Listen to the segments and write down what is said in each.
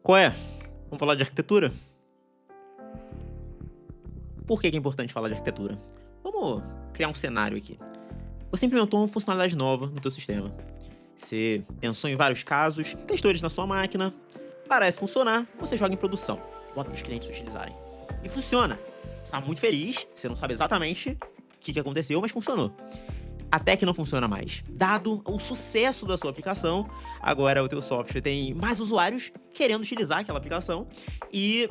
Qual é? Vamos falar de arquitetura? Por que é importante falar de arquitetura? Vamos criar um cenário aqui. Você implementou uma funcionalidade nova no teu sistema. Você pensou em vários casos, testou eles na sua máquina, parece funcionar, você joga em produção, bota para os clientes utilizarem. E funciona. Você está muito feliz, você não sabe exatamente o que aconteceu, mas funcionou. Até que não funciona mais. Dado o sucesso da sua aplicação, agora o teu software tem mais usuários querendo utilizar aquela aplicação e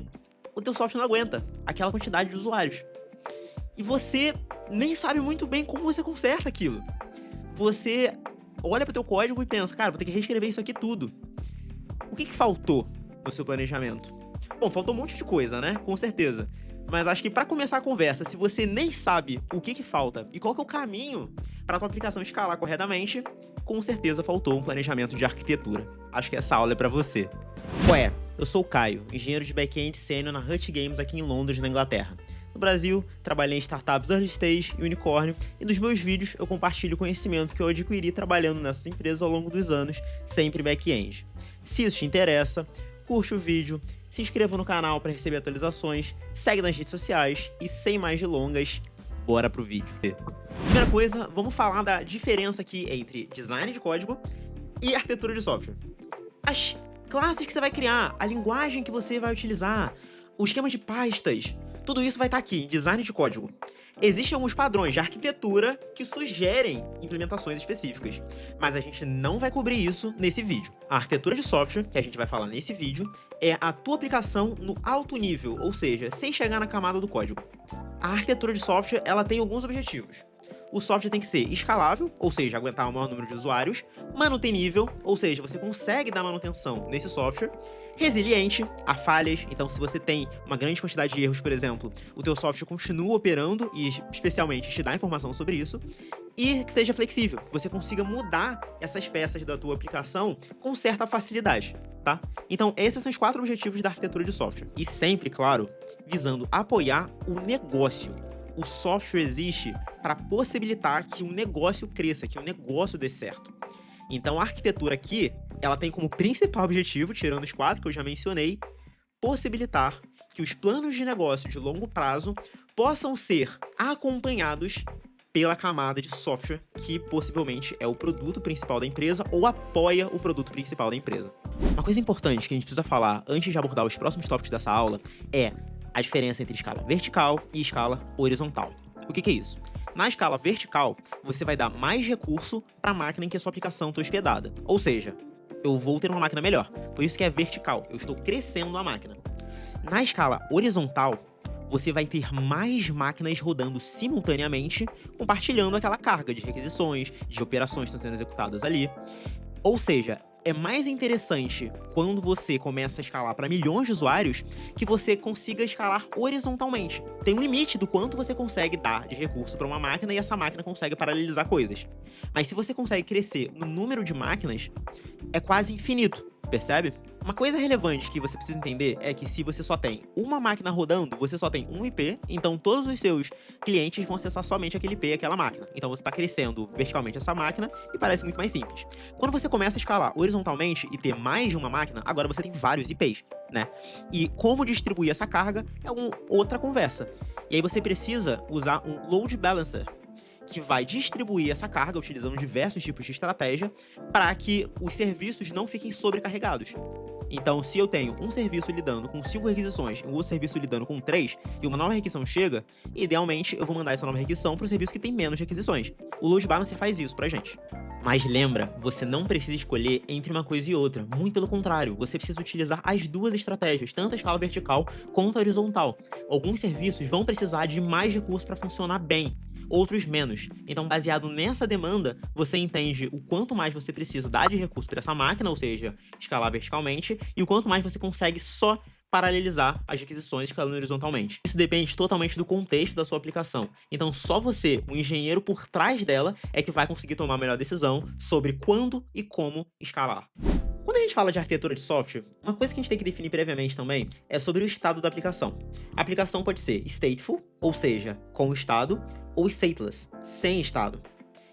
o teu software não aguenta aquela quantidade de usuários. E você nem sabe muito bem como você conserta aquilo. Você olha para o teu código e pensa, cara, vou ter que reescrever isso aqui tudo. O que faltou no seu planejamento? Bom, faltou um monte de coisa, né? Com certeza. Mas acho que para começar a conversa, se você nem sabe o que falta e qual que é o caminho para a tua aplicação escalar corretamente, com certeza faltou um planejamento de arquitetura. Acho que essa aula é para você. Ué, eu sou o Caio, engenheiro de back-end sênior na Hut Games aqui em Londres, na Inglaterra. No Brasil, trabalhei em startups early stage e unicórnio, e nos meus vídeos eu compartilho o conhecimento que eu adquiri trabalhando nessas empresas ao longo dos anos, sempre back-end. Se isso te interessa, curte o vídeo, se inscreva no canal para receber atualizações, segue nas redes sociais e sem mais delongas, bora pro vídeo. Primeira coisa, vamos falar da diferença aqui entre design de código e arquitetura de software. As classes que você vai criar, a linguagem que você vai utilizar, o esquema de pastas, tudo isso vai estar aqui em design de código. Existem alguns padrões de arquitetura que sugerem implementações específicas, mas a gente não vai cobrir isso nesse vídeo. A arquitetura de software, que a gente vai falar nesse vídeo, é a tua aplicação no alto nível, ou seja, sem chegar na camada do código. A arquitetura de software, ela tem alguns objetivos. O software tem que ser escalável, ou seja, aguentar o maior número de usuários, manutenível, ou seja, você consegue dar manutenção nesse software, resiliente a falhas, então se você tem uma grande quantidade de erros, por exemplo, o teu software continua operando e especialmente te dá informação sobre isso, e que seja flexível, que você consiga mudar essas peças da tua aplicação com certa facilidade, tá? Então esses são os 4 objetivos da arquitetura de software, e sempre, claro, visando apoiar o negócio. O software existe para possibilitar que um negócio cresça, que um negócio dê certo. Então a arquitetura aqui, ela tem como principal objetivo, tirando os 4 que eu já mencionei, possibilitar que os planos de negócio de longo prazo possam ser acompanhados pela camada de software que possivelmente é o produto principal da empresa ou apoia o produto principal da empresa. Uma coisa importante que a gente precisa falar antes de abordar os próximos tópicos dessa aula é a diferença entre escala vertical e escala horizontal. O que é isso? Na escala vertical, você vai dar mais recurso para a máquina em que a sua aplicação está hospedada. Ou seja, eu vou ter uma máquina melhor. Por isso que é vertical, eu estou crescendo a máquina. Na escala horizontal, você vai ter mais máquinas rodando simultaneamente, compartilhando aquela carga de requisições, de operações que estão sendo executadas ali. Ou seja, é mais interessante quando você começa a escalar para milhões de usuários que você consiga escalar horizontalmente. Tem um limite do quanto você consegue dar de recurso para uma máquina e essa máquina consegue paralelizar coisas. Mas se você consegue crescer no número de máquinas, é quase infinito, percebe? Uma coisa relevante que você precisa entender é que se você só tem uma máquina rodando, você só tem um IP, então todos os seus clientes vão acessar somente aquele IP e aquela máquina. Então você está crescendo verticalmente essa máquina e parece muito mais simples. Quando você começa a escalar horizontalmente e ter mais de uma máquina, agora você tem vários IPs, né? E como distribuir essa carga é uma outra conversa. E aí você precisa usar um load balancer, que vai distribuir essa carga utilizando diversos tipos de estratégia para que os serviços não fiquem sobrecarregados. Então, se eu tenho um serviço lidando com 5 requisições e um outro serviço lidando com 3, e uma nova requisição chega, idealmente eu vou mandar essa nova requisição para o serviço que tem menos requisições. O load balancer faz isso pra gente. Mas lembra, você não precisa escolher entre uma coisa e outra. Muito pelo contrário, você precisa utilizar as duas estratégias, tanto a escala vertical quanto a horizontal. Alguns serviços vão precisar de mais recursos para funcionar bem, outros menos. Então, baseado nessa demanda, você entende o quanto mais você precisa dar de recurso para essa máquina, ou seja, escalar verticalmente, e o quanto mais você consegue só paralelizar as requisições escalando horizontalmente. Isso depende totalmente do contexto da sua aplicação. Então, só você, o engenheiro por trás dela, é que vai conseguir tomar a melhor decisão sobre quando e como escalar. Quando a gente fala de arquitetura de software, uma coisa que a gente tem que definir previamente também é sobre o estado da aplicação. A aplicação pode ser stateful, ou seja, com estado, ou stateless, sem estado.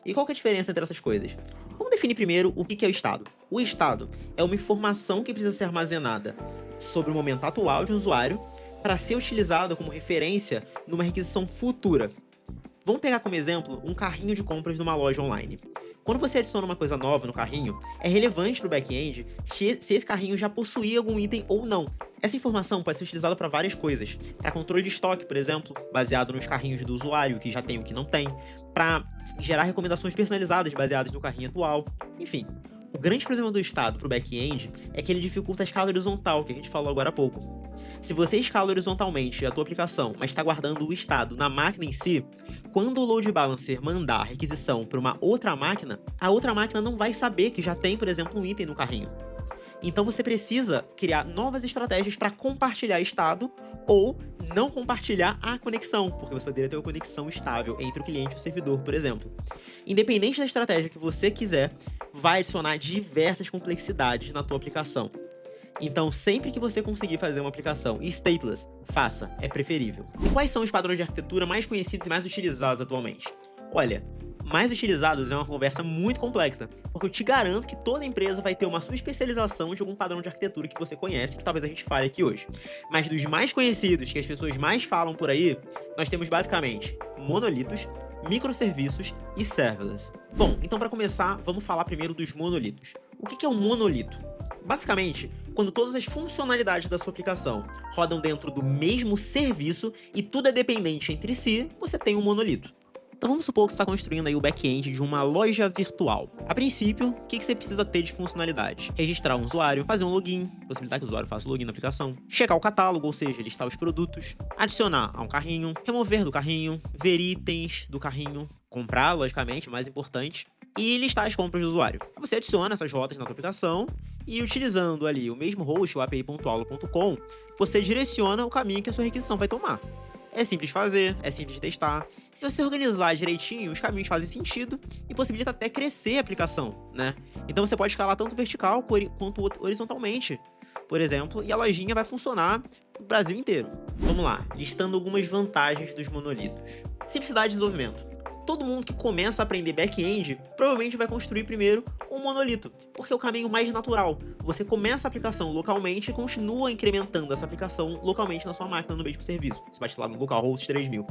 E qual que é a diferença entre essas coisas? Vamos definir primeiro o que é o estado. O estado é uma informação que precisa ser armazenada sobre o momento atual de um usuário para ser utilizada como referência numa requisição futura. Vamos pegar como exemplo um carrinho de compras numa loja online. Quando você adiciona uma coisa nova no carrinho, é relevante para o back-end se esse carrinho já possuía algum item ou não. Essa informação pode ser utilizada para várias coisas. Para controle de estoque, por exemplo, baseado nos carrinhos do usuário, que já tem o que não tem. Para gerar recomendações personalizadas baseadas no carrinho atual. Enfim, o grande problema do estado para o back-end é que ele dificulta a escala horizontal, que a gente falou agora há pouco. Se você escala horizontalmente a tua aplicação, mas está guardando o estado na máquina em si, quando o load balancer mandar a requisição para uma outra máquina, a outra máquina não vai saber que já tem, por exemplo, um item no carrinho. Então você precisa criar novas estratégias para compartilhar estado ou não compartilhar a conexão, porque você poderia ter uma conexão estável entre o cliente e o servidor, por exemplo. Independente da estratégia que você quiser, vai adicionar diversas complexidades na tua aplicação. Então, sempre que você conseguir fazer uma aplicação stateless, faça, é preferível. E quais são os padrões de arquitetura mais conhecidos e mais utilizados atualmente? Olha, mais utilizados é uma conversa muito complexa, porque eu te garanto que toda empresa vai ter uma subespecialização de algum padrão de arquitetura que você conhece, que talvez a gente fale aqui hoje. Mas dos mais conhecidos, que as pessoas mais falam por aí, nós temos basicamente monolitos, microserviços e serverless. Bom, então para começar, vamos falar primeiro dos monolitos. O que é um monolito? Basicamente, quando todas as funcionalidades da sua aplicação rodam dentro do mesmo serviço e tudo é dependente entre si, você tem um monolito. Então vamos supor que você está construindo aí o back-end de uma loja virtual. A princípio, o que você precisa ter de funcionalidades? Registrar um usuário, fazer um login, possibilitar que o usuário faça o login na aplicação, checar o catálogo, ou seja, listar os produtos, adicionar a um carrinho, remover do carrinho, ver itens do carrinho, comprar, logicamente, mais importante, e listar as compras do usuário. Você adiciona essas rotas na sua aplicação e utilizando ali o mesmo host, o api.aula.com, você direciona o caminho que a sua requisição vai tomar. É simples de fazer, é simples de testar. Se você organizar direitinho, os caminhos fazem sentido e possibilita até crescer a aplicação, né? Então você pode escalar tanto vertical quanto horizontalmente, por exemplo, e a lojinha vai funcionar no Brasil inteiro. Vamos lá, listando algumas vantagens dos monolitos. Simplicidade de desenvolvimento. Todo mundo que começa a aprender back-end provavelmente vai construir primeiro um monolito, porque é o caminho mais natural. Você começa a aplicação localmente e continua incrementando essa aplicação localmente na sua máquina no mesmo serviço. Você vai lá no localhost 3000.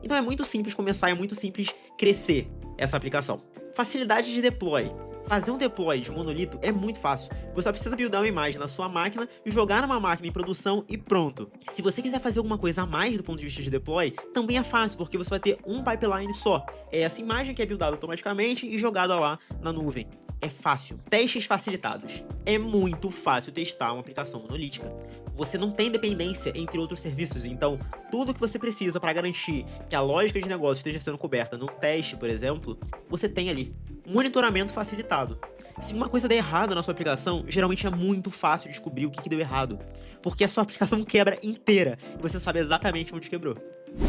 Então é muito simples começar, é muito simples crescer essa aplicação. Facilidade de deploy. Fazer um deploy de monolito é muito fácil. Você só precisa buildar uma imagem na sua máquina, jogar numa máquina em produção e pronto. Se você quiser fazer alguma coisa a mais do ponto de vista de deploy, também é fácil, porque você vai ter um pipeline só. É essa imagem que é buildada automaticamente e jogada lá na nuvem. É fácil. Testes facilitados. É muito fácil testar uma aplicação monolítica. Você não tem dependência entre outros serviços, então tudo que você precisa para garantir que a lógica de negócio esteja sendo coberta no teste, por exemplo, você tem ali. Monitoramento facilitado. Se uma coisa der errado na sua aplicação, geralmente é muito fácil descobrir o que deu errado, porque a sua aplicação quebra inteira e você sabe exatamente onde quebrou.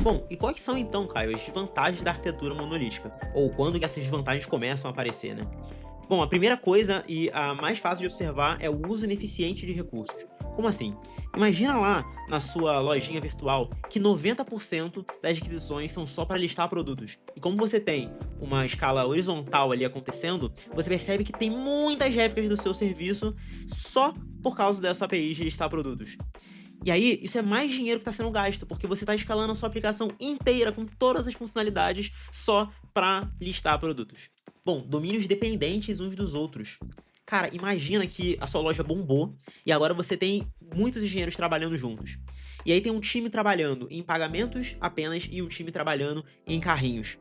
Bom, e quais são então, Caio, as desvantagens da arquitetura monolítica? Ou quando que essas desvantagens começam a aparecer, né? Bom, a primeira coisa e a mais fácil de observar é o uso ineficiente de recursos. Como assim? Imagina lá na sua lojinha virtual que 90% das requisições são só para listar produtos. E como você tem uma escala horizontal ali acontecendo, você percebe que tem muitas réplicas do seu serviço só por causa dessa API de listar produtos. E aí, isso é mais dinheiro que está sendo gasto, porque você está escalando a sua aplicação inteira com todas as funcionalidades só para listar produtos. Bom, domínios dependentes uns dos outros. Cara, imagina que a sua loja bombou e agora você tem muitos engenheiros trabalhando juntos. E aí tem um time trabalhando em pagamentos apenas e um time trabalhando em carrinhos.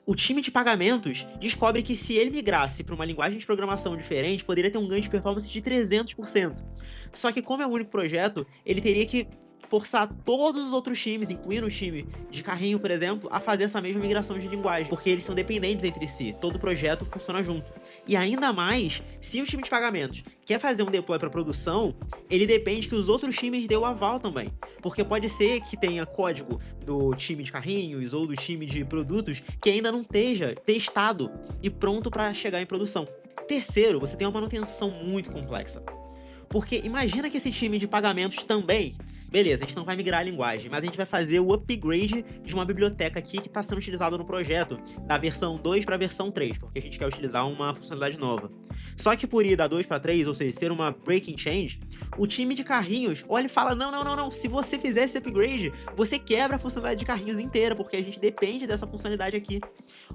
O time de pagamentos descobre que se ele migrasse para uma linguagem de programação diferente, poderia ter um ganho de performance de 300%. Só que como é um único projeto, ele teria que forçar todos os outros times, incluindo o time de carrinho, por exemplo, a fazer essa mesma migração de linguagem, porque eles são dependentes entre si, todo projeto funciona junto. E ainda mais, se o time de pagamentos quer fazer um deploy para produção, ele depende que os outros times dêem o aval também, porque pode ser que tenha código do time de carrinhos ou do time de produtos que ainda não esteja testado e pronto para chegar em produção. Terceiro, você tem uma manutenção muito complexa. Porque imagina que esse time de pagamentos também Beleza, a gente não vai migrar a linguagem, mas a gente vai fazer o upgrade de uma biblioteca aqui que está sendo utilizada no projeto, da versão 2 para a versão 3, porque a gente quer utilizar uma funcionalidade nova. Só que por ir da 2 para 3, ou seja, ser uma breaking change, o time de carrinhos olha e fala, não, se você fizer esse upgrade, você quebra a funcionalidade de carrinhos inteira, porque a gente depende dessa funcionalidade aqui.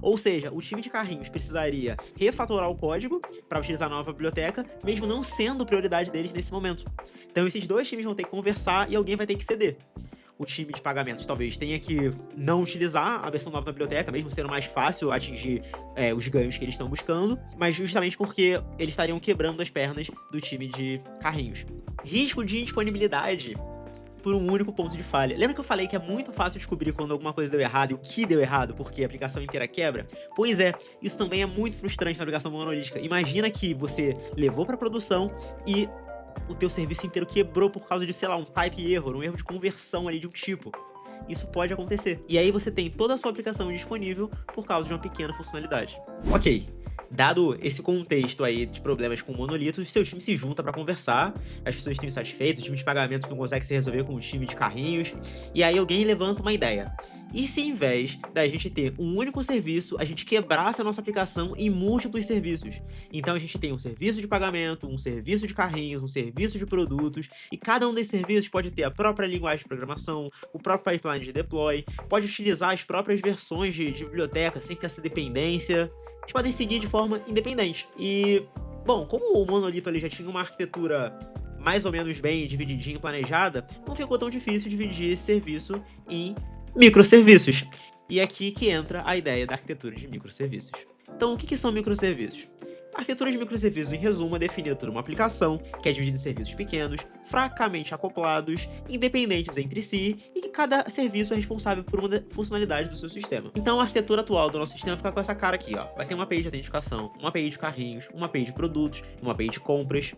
Ou seja, o time de carrinhos precisaria refatorar o código para utilizar a nova biblioteca, mesmo não sendo prioridade deles nesse momento. Então esses dois times vão ter que conversar e alguém vai ter que ceder. O time de pagamentos talvez tenha que não utilizar a versão nova da biblioteca, mesmo sendo mais fácil atingir os ganhos que eles estão buscando, mas justamente porque eles estariam quebrando as pernas do time de carrinhos. Risco de indisponibilidade por um único ponto de falha. Lembra que eu falei que é muito fácil descobrir quando alguma coisa deu errado e o que deu errado, porque a aplicação inteira quebra? Pois é, isso também é muito frustrante na aplicação monolítica. Imagina que você levou para produção e o teu serviço inteiro quebrou por causa de, sei lá, um type error, um erro de conversão ali de um tipo. Isso pode acontecer. E aí você tem toda a sua aplicação disponível por causa de uma pequena funcionalidade. Ok. Dado esse contexto aí de problemas com monolitos, seu time se junta para conversar, as pessoas estão insatisfeitas, o time de pagamentos não consegue se resolver com o time de carrinhos, e aí alguém levanta uma ideia. E se, em vez da gente ter um único serviço, a gente quebrasse a nossa aplicação em múltiplos serviços? Então a gente tem um serviço de pagamento, um serviço de carrinhos, um serviço de produtos, e cada um desses serviços pode ter a própria linguagem de programação, o próprio pipeline de deploy, pode utilizar as próprias versões de biblioteca sem ter essa dependência. Eles podem seguir de forma independente. E, bom, como o monolito ali já tinha uma arquitetura mais ou menos bem divididinha e planejada, não ficou tão difícil dividir esse serviço em microserviços. E é aqui que entra a ideia da arquitetura de microserviços. Então, o que são microserviços? A arquitetura de microserviços, em resumo, é definida por uma aplicação que é dividida em serviços pequenos, fracamente acoplados, independentes entre si, e que cada serviço é responsável por uma funcionalidade do seu sistema. Então, a arquitetura atual do nosso sistema fica com essa cara aqui, ó. Vai ter uma API de autenticação, uma API de carrinhos, uma API de produtos, uma API de compras.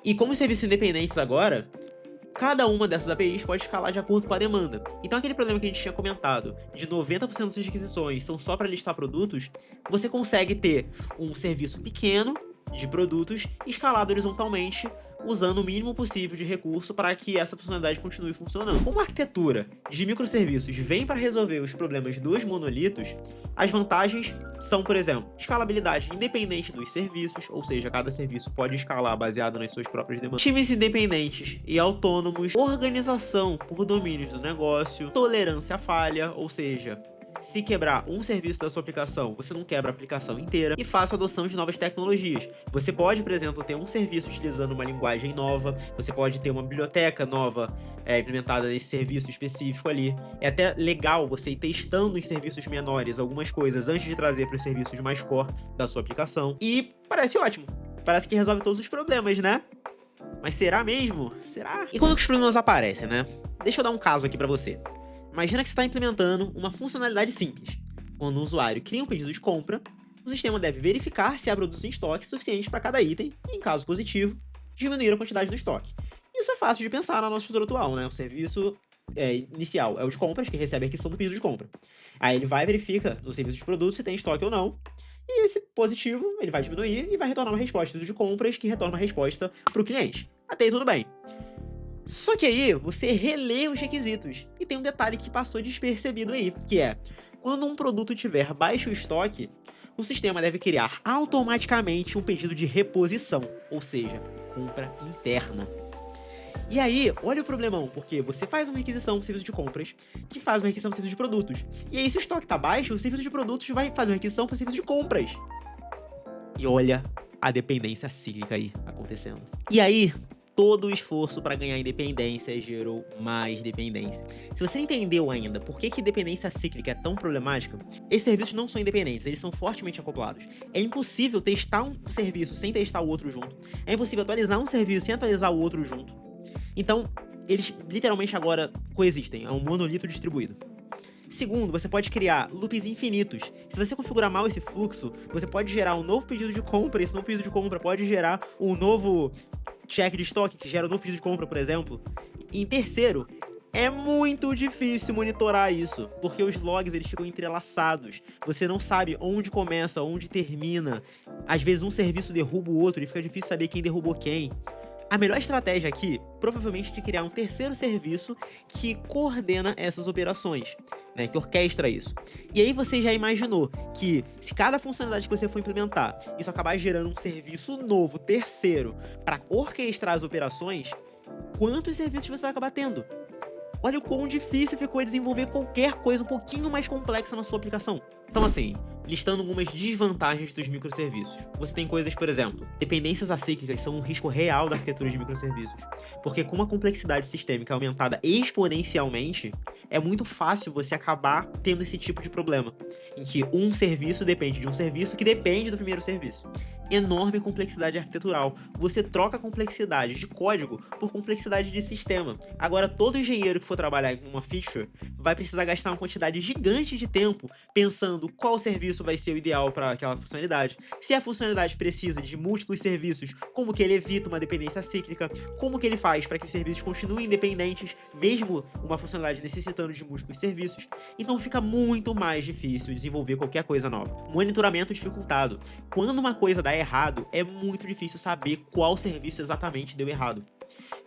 E como os serviços independentes agora, cada uma dessas APIs pode escalar de acordo com a demanda. Então aquele problema que a gente tinha comentado, de 90% das suas requisições são só para listar produtos, você consegue ter um serviço pequeno de produtos escalado horizontalmente, usando o mínimo possível de recurso para que essa funcionalidade continue funcionando. Como a arquitetura de microserviços vem para resolver os problemas dos monolitos, as vantagens são, por exemplo, escalabilidade independente dos serviços, ou seja, cada serviço pode escalar baseado nas suas próprias demandas, times independentes e autônomos, organização por domínios do negócio, tolerância à falha, ou seja, se quebrar um serviço da sua aplicação, você não quebra a aplicação inteira, e faça adoção de novas tecnologias. Você pode, por exemplo, ter um serviço utilizando uma linguagem nova, você pode ter uma biblioteca nova implementada nesse serviço específico ali. É até legal você ir testando em serviços menores algumas coisas antes de trazer para os serviços mais core da sua aplicação. E parece ótimo. Parece que resolve todos os problemas, né? Mas será mesmo? Será? E quando os problemas aparecem, né? Deixa eu dar um caso aqui para você. Imagina que você está implementando uma funcionalidade simples. Quando o usuário cria um pedido de compra, o sistema deve verificar se há produtos em estoque suficientes para cada item e, em caso positivo, diminuir a quantidade do estoque. Isso é fácil de pensar na nossa estrutura atual, né? O serviço inicial é o de compras, que recebe a requisição do pedido de compra. Aí ele vai e verifica no serviço de produtos se tem estoque ou não, e esse positivo ele vai diminuir e vai retornar uma resposta do de compras, que retorna uma resposta para o cliente. Até aí tudo bem. Só que aí, você relê os requisitos. E tem um detalhe que passou despercebido aí, que é, quando um produto tiver baixo estoque, o sistema deve criar automaticamente um pedido de reposição, ou seja, compra interna. E aí, olha o problemão, porque você faz uma requisição para o serviço de compras, que faz uma requisição para o serviço de produtos. E aí, se o estoque está baixo, o serviço de produtos vai fazer uma requisição para o serviço de compras. E olha a dependência cíclica aí acontecendo. E aí, todo o esforço para ganhar independência gerou mais dependência. Se você não entendeu ainda por que dependência cíclica é tão problemática, esses serviços não são independentes, eles são fortemente acoplados. É impossível testar um serviço sem testar o outro junto. É impossível atualizar um serviço sem atualizar o outro junto. Então, eles literalmente agora coexistem, é um monolito distribuído. Segundo, você pode criar loops infinitos. Se você configurar mal esse fluxo, você pode gerar um novo pedido de compra, e esse novo pedido de compra pode gerar um novo check de estoque, que gera um novo pedido de compra, por exemplo. E em terceiro, é muito difícil monitorar isso, porque os logs eles ficam entrelaçados. Você não sabe onde começa, onde termina. Às vezes um serviço derruba o outro e fica difícil saber quem derrubou quem. A melhor estratégia aqui, provavelmente, é de criar um terceiro serviço que coordena essas operações, né, que orquestra isso. E aí você já imaginou que se cada funcionalidade que você for implementar, isso acabar gerando um serviço novo, terceiro, para orquestrar as operações, quantos serviços você vai acabar tendo? Olha o quão difícil ficou desenvolver qualquer coisa um pouquinho mais complexa na sua aplicação. Então assim, listando algumas desvantagens dos microserviços. Você tem coisas, por exemplo, dependências acíclicas são um risco real da arquitetura de microserviços, porque com a complexidade sistêmica aumentada exponencialmente, é muito fácil você acabar tendo esse tipo de problema, em que um serviço depende de um serviço que depende do primeiro serviço. Enorme complexidade arquitetural. Você troca a complexidade de código por complexidade de sistema. Agora, todo engenheiro que for trabalhar em uma feature vai precisar gastar uma quantidade gigante de tempo pensando qual serviço vai ser o ideal para aquela funcionalidade. Se a funcionalidade precisa de múltiplos serviços, como que ele evita uma dependência cíclica, como que ele faz para que os serviços continuem independentes, mesmo uma funcionalidade necessitando de múltiplos serviços. Então fica muito mais difícil desenvolver qualquer coisa nova. Monitoramento dificultado. Quando uma coisa dá errado, é muito difícil saber qual serviço exatamente deu errado.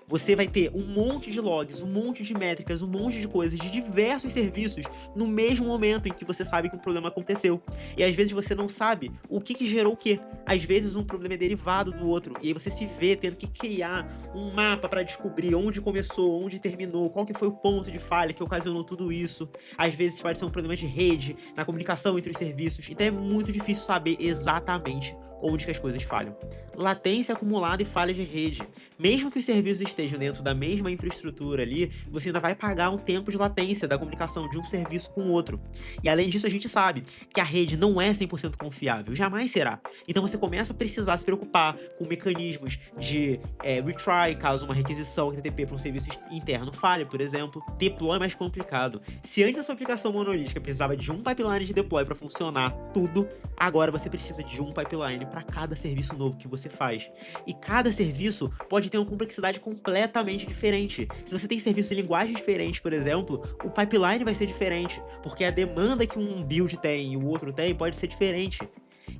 Você vai ter um monte de logs, um monte de métricas, um monte de coisas de diversos serviços no mesmo momento em que você sabe que um problema aconteceu. E às vezes você não sabe o que gerou o quê. Às vezes um problema é derivado do outro, e aí você se vê tendo que criar um mapa para descobrir onde começou, onde terminou, qual que foi o ponto de falha que ocasionou tudo isso. Às vezes pode ser um problema de rede, na comunicação entre os serviços, então é muito difícil saber exatamente onde que as coisas falham. Latência acumulada e falha de rede. Mesmo que os serviços estejam dentro da mesma infraestrutura ali, você ainda vai pagar um tempo de latência da comunicação de um serviço com o outro. E além disso, a gente sabe que a rede não é 100% confiável, jamais será. Então você começa a precisar se preocupar com mecanismos de retry, caso uma requisição HTTP para um serviço interno falhe, por exemplo. Deploy é mais complicado. Se antes a sua aplicação monolítica precisava de um pipeline de deploy para funcionar tudo, agora você precisa de um pipeline para cada serviço novo que você faz. E cada serviço pode ter uma complexidade completamente diferente. Se você tem serviços em linguagens diferentes, por exemplo, o pipeline vai ser diferente, porque a demanda que um build tem e o outro tem pode ser diferente.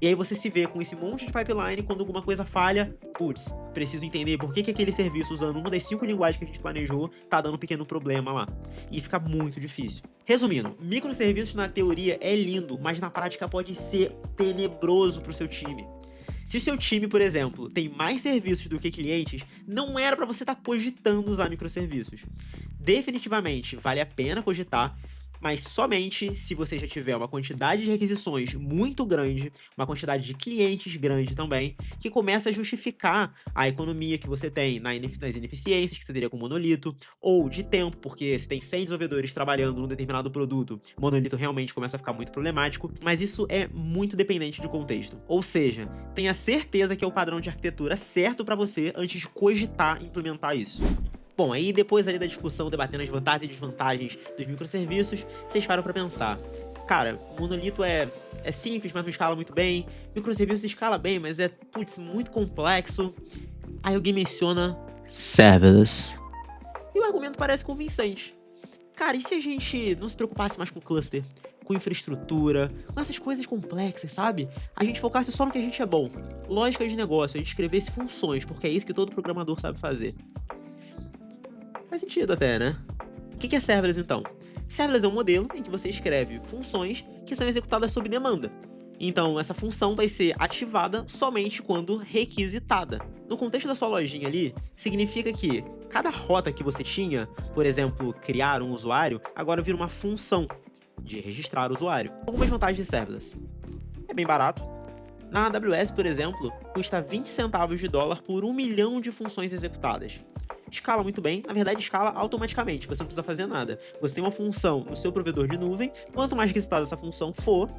E aí você se vê com esse monte de pipeline, quando alguma coisa falha, putz, preciso entender por que aquele serviço, usando uma das 5 linguagens que a gente planejou, tá dando um pequeno problema lá. E fica muito difícil. Resumindo, microserviços na teoria é lindo, mas na prática pode ser tenebroso pro seu time. Se o seu time, por exemplo, tem mais serviços do que clientes, não era para você estar cogitando usar microserviços. Definitivamente vale a pena cogitar, mas somente se você já tiver uma quantidade de requisições muito grande, uma quantidade de clientes grande também, que começa a justificar a economia que você tem nas ineficiências que você teria com o monolito, ou de tempo, porque se tem 100 desenvolvedores trabalhando num determinado produto, o monolito realmente começa a ficar muito problemático, mas isso é muito dependente do contexto. Ou seja, tenha certeza que é o padrão de arquitetura certo para você antes de cogitar implementar isso. Bom, aí depois ali da discussão, debatendo as vantagens e desvantagens dos microserviços, vocês param pra pensar. Cara, o monolito é simples, mas não escala muito bem. Microserviços escala bem, mas é, putz, muito complexo. Aí alguém menciona serverless. E o argumento parece convincente. Cara, e se a gente não se preocupasse mais com cluster, com infraestrutura, com essas coisas complexas, sabe? A gente focasse só no que a gente é bom. Lógica de negócio, a gente escrevesse funções, porque é isso que todo programador sabe fazer. Faz sentido até, né? O que é serverless, então? Serverless é um modelo em que você escreve funções que são executadas sob demanda. Então, essa função vai ser ativada somente quando requisitada. No contexto da sua lojinha ali, significa que cada rota que você tinha, por exemplo, criar um usuário, agora vira uma função de registrar o usuário. Algumas vantagens de serverless. É bem barato. Na AWS, por exemplo, custa 20 centavos de dólar por 1 milhão de funções executadas. Escala muito bem, na verdade escala automaticamente, você não precisa fazer nada. Você tem uma função no seu provedor de nuvem, quanto mais requisitada essa função for,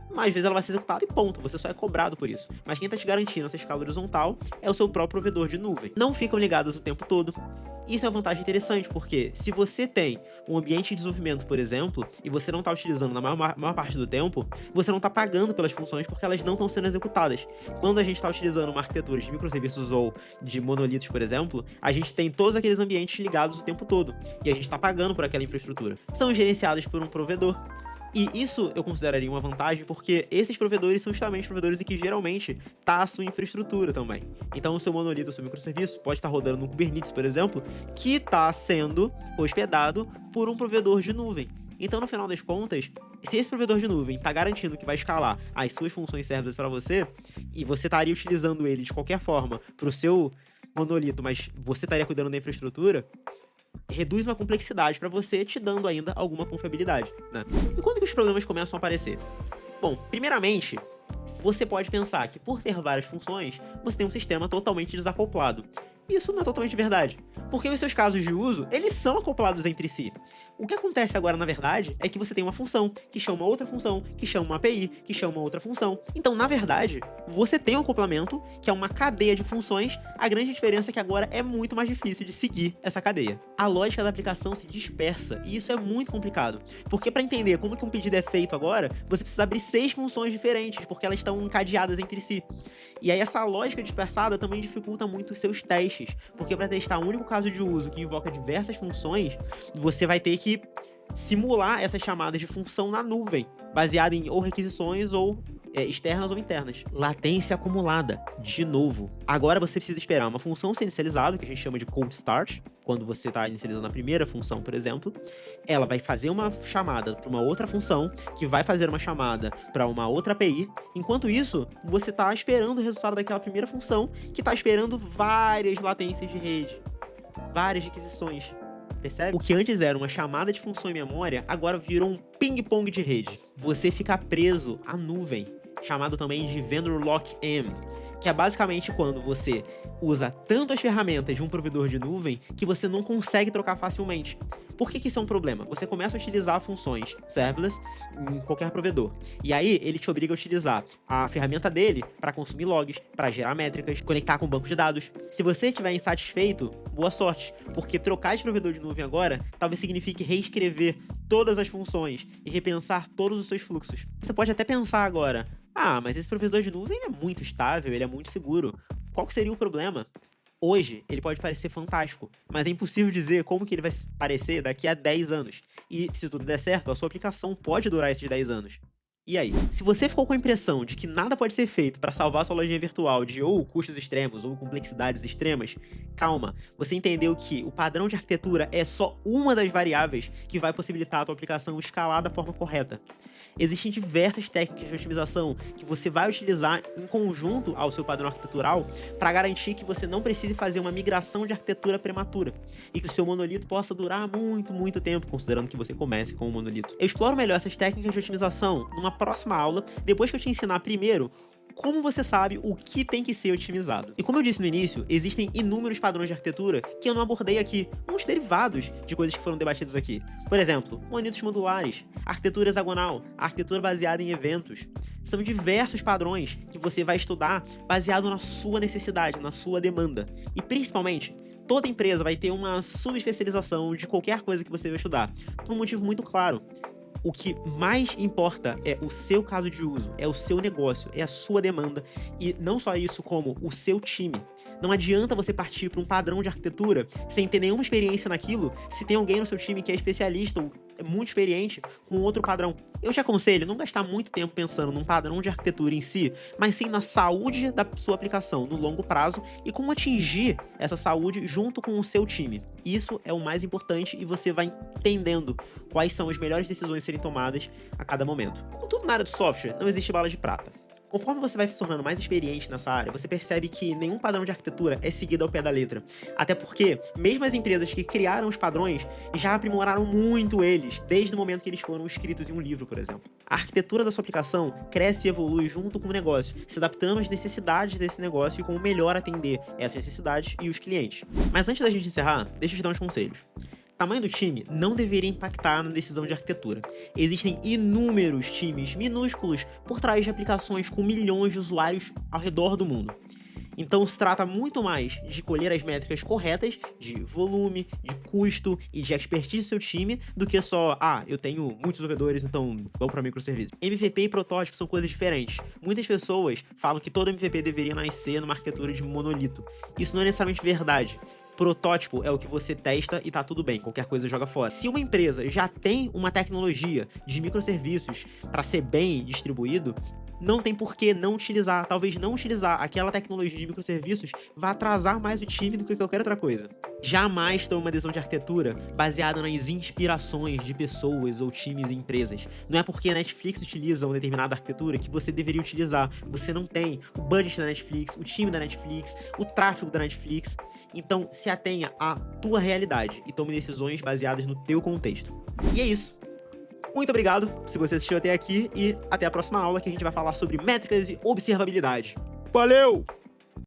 mais vezes ela vai ser executada e ponto, você só é cobrado por isso. Mas quem está te garantindo essa escala horizontal é o seu próprio provedor de nuvem. Não ficam ligados o tempo todo. Isso é uma vantagem interessante, porque se você tem um ambiente de desenvolvimento, por exemplo, e você não está utilizando na maior parte do tempo, você não está pagando pelas funções porque elas não estão sendo executadas. Quando a gente está utilizando uma arquitetura de microserviços ou de monolitos, por exemplo, a gente tem todos aqueles ambientes ligados o tempo todo, e a gente está pagando por aquela infraestrutura. São gerenciados por um provedor. E isso eu consideraria uma vantagem porque esses provedores são justamente provedores em que geralmente tá a sua infraestrutura também. Então o seu monolito, o seu microserviço pode estar rodando no Kubernetes, por exemplo, que está sendo hospedado por um provedor de nuvem. Então, no final das contas, se esse provedor de nuvem está garantindo que vai escalar as suas funções serverless para você, e você estaria utilizando ele de qualquer forma para o seu monolito, mas você estaria cuidando da infraestrutura, reduz uma complexidade para você, te dando ainda alguma confiabilidade, né? E quando que os problemas começam a aparecer? Bom, primeiramente, você pode pensar que por ter várias funções, você tem um sistema totalmente desacoplado. Isso não é totalmente verdade, porque os seus casos de uso, eles são acoplados entre si. O que acontece agora, na verdade, é que você tem uma função, que chama outra função, que chama uma API, que chama outra função. Então, na verdade, você tem um acoplamento, que é uma cadeia de funções, a grande diferença é que agora é muito mais difícil de seguir essa cadeia. A lógica da aplicação se dispersa, e isso é muito complicado, porque para entender como que um pedido é feito agora, você precisa abrir 6 funções diferentes, porque elas estão encadeadas entre si. E aí essa lógica dispersada também dificulta muito os seus testes, porque para testar um único caso de uso que invoca diversas funções, você vai ter que simular essas chamadas de função na nuvem, baseada em ou requisições ou externas ou internas. Latência acumulada, de novo. Agora você precisa esperar uma função ser inicializada, que a gente chama de cold start, quando você está inicializando a primeira função, por exemplo. Ela vai fazer uma chamada para uma outra função, que vai fazer uma chamada para uma outra API. Enquanto isso, você está esperando o resultado daquela primeira função, que está esperando várias latências de rede, várias requisições. Percebe? O que antes era uma chamada de função em memória, agora virou um ping-pong de rede. Você fica preso à nuvem, chamado também de Vendor Lock-in, que é basicamente quando você usa tanto as ferramentas de um provedor de nuvem que você não consegue trocar facilmente. Por que isso é um problema? Você começa a utilizar funções serverless em qualquer provedor, e aí ele te obriga a utilizar a ferramenta dele para consumir logs, para gerar métricas, conectar com o banco de dados. Se você estiver insatisfeito, boa sorte, porque trocar de provedor de nuvem agora talvez signifique reescrever todas as funções e repensar todos os seus fluxos. Você pode até pensar agora, mas esse provedor de nuvem é muito estável, ele é muito seguro. Qual que seria o problema? Hoje, ele pode parecer fantástico, mas é impossível dizer como que ele vai parecer daqui a 10 anos. E se tudo der certo, a sua aplicação pode durar esses 10 anos. E aí? Se você ficou com a impressão de que nada pode ser feito para salvar sua lojinha virtual de ou custos extremos ou complexidades extremas, calma, você entendeu que o padrão de arquitetura é só uma das variáveis que vai possibilitar a tua aplicação escalar da forma correta. Existem diversas técnicas de otimização que você vai utilizar em conjunto ao seu padrão arquitetural para garantir que você não precise fazer uma migração de arquitetura prematura e que o seu monolito possa durar muito, muito tempo, considerando que você comece com um monolito. Eu exploro melhor essas técnicas de otimização numa próxima aula, depois que eu te ensinar primeiro como você sabe o que tem que ser otimizado. E como eu disse no início, existem inúmeros padrões de arquitetura que eu não abordei aqui, uns derivados de coisas que foram debatidas aqui. Por exemplo, monolitos modulares, arquitetura hexagonal, arquitetura baseada em eventos. São diversos padrões que você vai estudar baseado na sua necessidade, na sua demanda. E principalmente, toda empresa vai ter uma subespecialização de qualquer coisa que você vai estudar, por um motivo muito claro. O que mais importa é o seu caso de uso, é o seu negócio, é a sua demanda e não só isso, como o seu time. Não adianta você partir para um padrão de arquitetura sem ter nenhuma experiência naquilo, se tem alguém no seu time que é especialista ou é muito experiente com outro padrão. Eu te aconselho não gastar muito tempo pensando num padrão de arquitetura em si, mas sim na saúde da sua aplicação no longo prazo e como atingir essa saúde junto com o seu time. Isso é o mais importante e você vai entendendo quais são as melhores decisões a serem tomadas a cada momento. Como tudo na área de software, não existe bala de prata. Conforme você vai se tornando mais experiente nessa área, você percebe que nenhum padrão de arquitetura é seguido ao pé da letra. Até porque, mesmo as empresas que criaram os padrões já aprimoraram muito eles, desde o momento que eles foram escritos em um livro, por exemplo. A arquitetura da sua aplicação cresce e evolui junto com o negócio, se adaptando às necessidades desse negócio e como melhor atender essas necessidades e os clientes. Mas antes da gente encerrar, deixa eu te dar uns conselhos. O tamanho do time não deveria impactar na decisão de arquitetura. Existem inúmeros times minúsculos por trás de aplicações com milhões de usuários ao redor do mundo. Então se trata muito mais de colher as métricas corretas de volume, de custo e de expertise do seu time do que só, eu tenho muitos desenvolvedores, então vamos para microserviço. MVP e protótipo são coisas diferentes. Muitas pessoas falam que todo MVP deveria nascer numa arquitetura de monolito. Isso não é necessariamente verdade. Protótipo é o que você testa e tá tudo bem, qualquer coisa joga fora. Se uma empresa já tem uma tecnologia de microserviços para ser bem distribuído, não tem por que não utilizar. Talvez não utilizar aquela tecnologia de microserviços vá atrasar mais o time do que qualquer outra coisa. Jamais tome uma decisão de arquitetura baseada nas inspirações de pessoas ou times e empresas. Não é porque a Netflix utiliza uma determinada arquitetura que você deveria utilizar. Você não tem o budget da Netflix, o time da Netflix, o tráfego da Netflix. Então, se atenha à tua realidade e tome decisões baseadas no teu contexto. E é isso. Muito obrigado se você assistiu até aqui e até a próxima aula que a gente vai falar sobre métricas e observabilidade. Valeu!